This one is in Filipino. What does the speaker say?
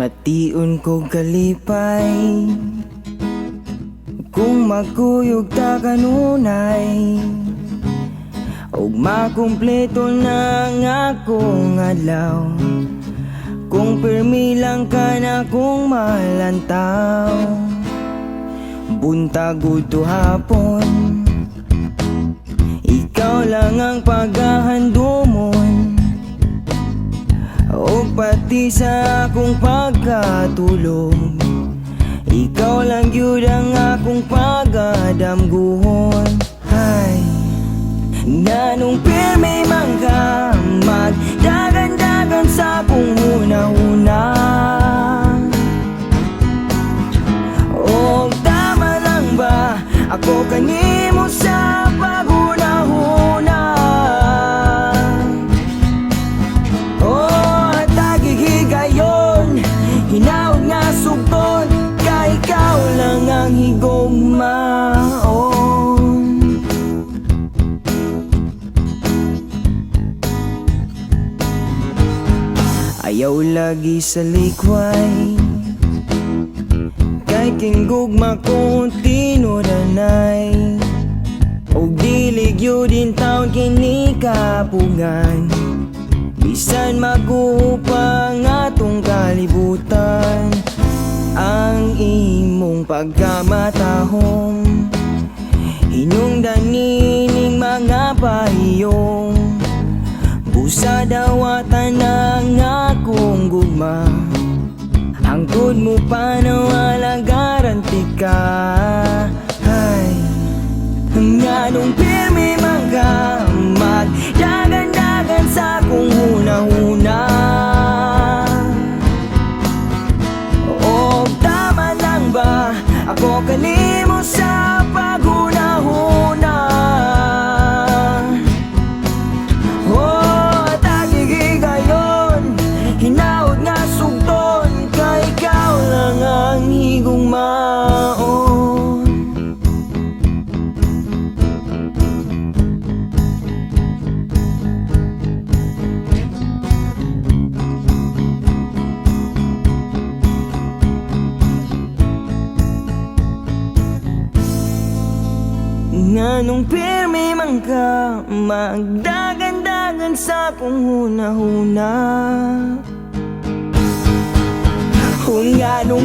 Mation ko kalipay kung magkuyog ta kanunay, ug makumpleto na ang akong adlaw. Kung pirmi lang ka na kung malantaw, buntag to hapon, ikaw lang ang paghahandumon, o pati sa akong pagkatulog. Ikaw lang yun ang akong pagadamguhon. Ay, nganong pirmi man ka magdagan-dagan sa akong huna-huna, o tama lang ba ako kanimo sa paghuna-huna? Hinaot nga sugton, kay ikaw lang ang higugmaon. Ayaw lagi sa likway, kay kinggugma kong tinuranay, og diligyo din taon kini kapugan. Bisan mag-upang atong kalibutan, ang imong pagkamatahong hinungdan nining mga pahiyong, busa dawatan ang akong gugma. Hangtod mo pa na walang garanti ka. Ay, nganong pirmi man ka magdagan-dagan sa akong huna-huna, o tama lang ba ako kanimo sa paghuna-huna? O tagigigayon, hinaot nga sugton, kay ikaw lang ang higugmaon. Nganong pirmi man ka magdagan-dagan sa akong huna-huna, kung nganong